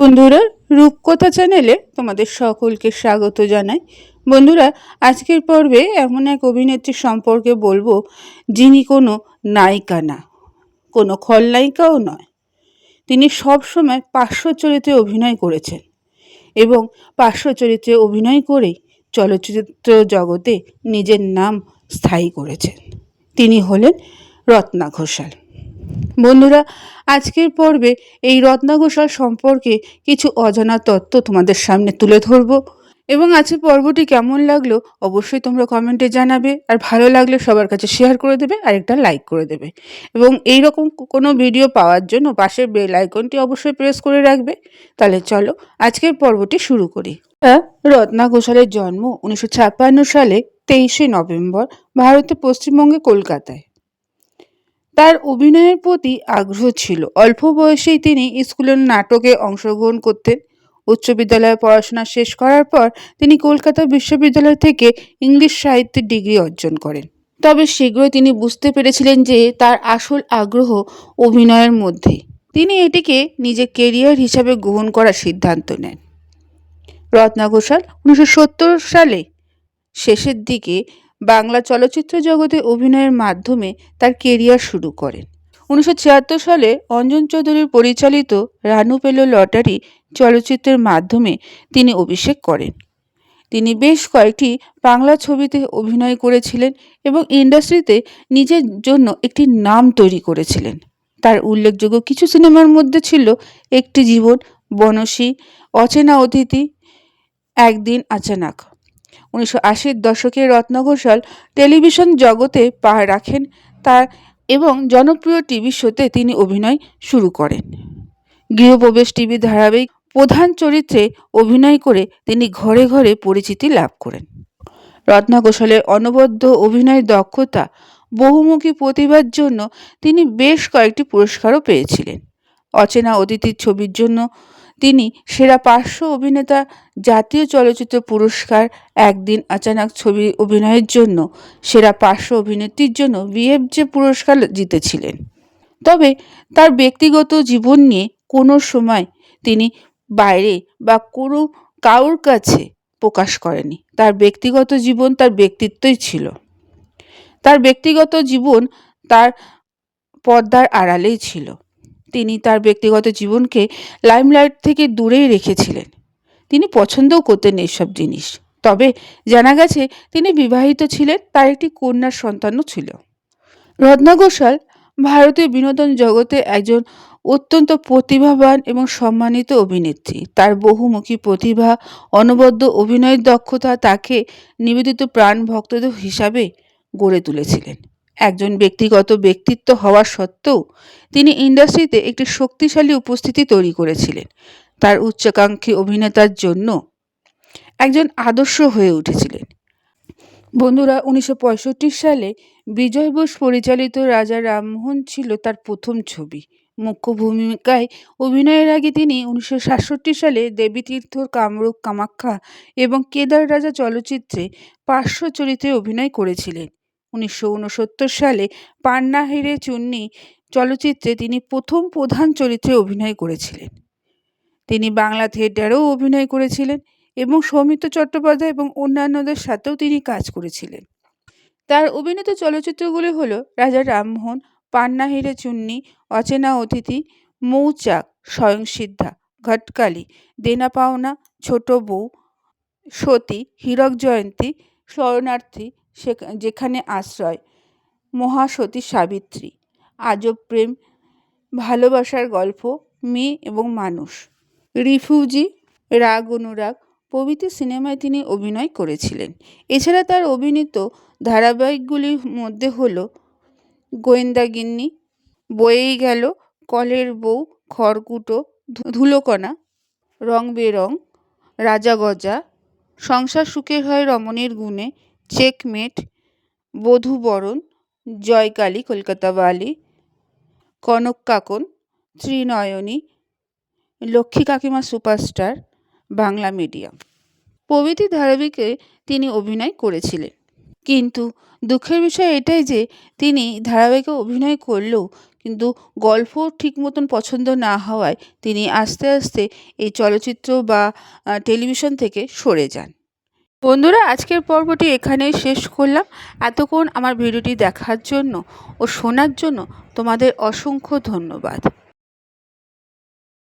বন্ধুরা, রূপকথা চ্যানেলে তোমাদের সকলকে স্বাগত জানাই। বন্ধুরা, আজকের পর্বে এমন এক অভিনেত্রী সম্পর্কে বলবো যিনি কোনো নায়িকা না, কোনো খলনায়িকাও নয়। তিনি সবসময় পার্শ্ব চরিত্রে অভিনয় করেছেন এবং পার্শ্ব চরিত্রে অভিনয় করেই চলচ্চিত্র জগতে নিজের নাম স্থায়ী করেছেন। তিনি হলেন রত্না ঘোষাল। বন্ধুরা, আজকের পর্বে এই রত্না ঘোষাল সম্পর্কে কিছু অজানা তথ্য তোমাদের সামনে তুলে ধরব এবং আজকের পর্বটি কেমন লাগলো অবশ্যই তোমরা কমেন্টে জানাবে, আর ভালো লাগলে সবার কাছে শেয়ার করে দেবে আর একটা লাইক করে দেবে এবং এই রকম কোনো ভিডিও পাওয়ার জন্য পাশের বেল আইকনটি অবশ্যই প্রেস করে রাখবে। তাহলে চলো আজকের পর্বটি শুরু করি। রত্না ঘোষালের জন্ম 1956 সালে 23শে নভেম্বর ভারতের পশ্চিমবঙ্গে কলকাতায়। তার অভিনয়ের প্রতি আগ্রহ ছিল। অল্প বয়সেই তিনি স্কুলের নাটকে অংশগ্রহণ করতেন। উচ্চ বিদ্যালয়ে পড়াশোনা শেষ করার পর তিনি কলকাতা বিশ্ববিদ্যালয় থেকে ইংলিশ সাহিত্যে ডিগ্রি অর্জন করেন। তবে শীঘ্রই তিনি বুঝতে পেরেছিলেন যে তার আসল আগ্রহ অভিনয়ের মধ্যে। তিনি এটিকে নিজের কেরিয়ার হিসাবে গ্রহণ করার সিদ্ধান্ত নেন। রত্না ঘোষাল 1970 সালে শেষের দিকে বাংলা চলচ্চিত্র জগতে অভিনয়ের মাধ্যমে তার কেরিয়ার শুরু করেন। 1976 সালে অঞ্জন চৌধুরীর পরিচালিত রানু পেল লটারি চলচ্চিত্রের মাধ্যমে তিনি অভিষেক করেন। তিনি বেশ কয়েকটি বাংলা ছবিতে অভিনয় করেছিলেন এবং ইন্ডাস্ট্রিতে নিজের জন্য একটি নাম তৈরি করেছিলেন। তার উল্লেখযোগ্য কিছু সিনেমার মধ্যে ছিল একটি জীবন, বনশী, অচেনা অতিথি, একদিন আচানক। 1980-র দশকে রত্না ঘোষাল টেলিভিশন জগতে পা রাখেন তার এবং জনপ্রিয় টিভি শোতে তিনি অভিনয় শুরু করেন। গৃহপ্রবেশ টিভি ধারাবাহিক প্রধান চরিত্রে অভিনয় করে তিনি ঘরে ঘরে পরিচিতি লাভ করেন। রত্না ঘোষালের অনবদ্য অভিনয় দক্ষতা, বহুমুখী প্রতিভার জন্য তিনি বেশ কয়েকটি পুরস্কারও পেয়েছিলেন। অচেনা অতিথির ছবির জন্য তিনি সেরা পার্শ্ব অভিনেতা জাতীয় চলচ্চিত্র পুরস্কার, একদিন আচানক ছবি অভিনয়ের জন্য সেরা পার্শ্ব অভিনেত্রীর জন্য বিএফজে পুরস্কার জিতেছিলেন। তবে তার ব্যক্তিগত জীবন নিয়ে কোনো সময় তিনি বাইরে বা কোনো কারোর কাছে প্রকাশ করেনি। তার ব্যক্তিগত জীবন তার ব্যক্তিত্বই ছিল। তার ব্যক্তিগত জীবন তার পর্দার আড়ালেই ছিল। তিনি তার ব্যক্তিগত জীবনকে লাইমলাইট থেকে দূরেই রেখেছিলেন। তিনি পছন্দও করতেন এইসব জিনিস। তবে জানা গেছে তিনি বিবাহিত ছিলেন, তার একটি কন্যার সন্তানও ছিল। রত্না ঘোষাল ভারতীয় বিনোদন জগতে একজন অত্যন্ত প্রতিভাবান এবং সম্মানিত অভিনেত্রী। তার বহুমুখী প্রতিভা, অনবদ্য অভিনয়ের দক্ষতা তাকে নিবেদিত প্রাণ ভক্ত হিসাবে গড়ে তুলেছিলেন। একজন ব্যক্তিগত ব্যক্তিত্ব হওয়া সত্ত্বেও তিনি ইন্ডাস্ট্রিতে একটি শক্তিশালী উপস্থিতি তৈরি করেছিলেন। তার উচ্চাকাঙ্ক্ষী অভিনেতার জন্য একজন আদর্শ হয়ে উঠেছিলেন। বন্ধুরা, 1965 সালে বিজয় বোস পরিচালিত রাজা রামমোহন ছিল তার প্রথম ছবি। মুখ্য ভূমিকায় অভিনয়ের আগে তিনি 1967 সালে দেবীতীর্থ, কামরূপ কামাখ্যা এবং কেদার রাজা চলচ্চিত্রে পার্শ্ব চরিত্রে অভিনয় করেছিলেন। 1969 সালে পান্না হিরে চুন্নি চলচ্চিত্রে তিনি প্রথম প্রধান চরিত্রে অভিনয় করেছিলেন। তিনি বাংলা থিয়েটারেও অভিনয় করেছিলেন এবং সৌমিত্র চট্টোপাধ্যায় এবং অন্যান্যদের সাথেও তিনি কাজ করেছিলেন। তার অভিনীত চলচ্চিত্রগুলি হল রাজা রামমোহন, পান্না হিরে চুন্নি, অচেনা অতিথি, মৌচাক, স্বয়ংসিদ্ধা, ঘটকালি, দেনা পাওনা, ছোট বউ, সতী, হীরক জয়ন্তী, শরণার্থী, যেখানে আশ্রয়, মহাসতী সাবিত্রী, আজব প্রেম, ভালোবাসার গল্প, মেয়ে এবং মানুষ, রিফিউজি, রাগ অনুরাগ প্রভৃতি সিনেমায় তিনি অভিনয় করেছিলেন। এছাড়া তার অভিনীত ধারাবাহিকগুলির মধ্যে হল গোয়েন্দাগিন্নি, বয়েই গেল, কলের বউ, খড়কুটো, ধুলোকণা, রং বেরং, রাজা গজা, সংসার সুখের হয় রমণীর গুণে, চেকমেট, বধূবরণ, জয়কালী, কলকাতা বালি, কনক কাকন, ত্রিনয়নী, লক্ষ্মী কাকিমা সুপারস্টার, বাংলা মিডিয়াম প্রভৃতি ধারাবাহিকে তিনি অভিনয় করেছিলেন। কিন্তু দুঃখের বিষয় এটাই যে তিনি ধারাবাহিকে অভিনয় করলেও কিন্তু গল্প ঠিক মতন পছন্দ না হওয়ায় তিনি আস্তে আস্তে এই চলচ্চিত্র বা টেলিভিশন থেকে সরে যান। বন্ধুরা, আজকের পর্বটি এখানেই শেষ করলাম। এতক্ষণ আমার ভিডিওটি দেখার জন্য ও শোনার জন্য তোমাদের অসংখ্য ধন্যবাদ।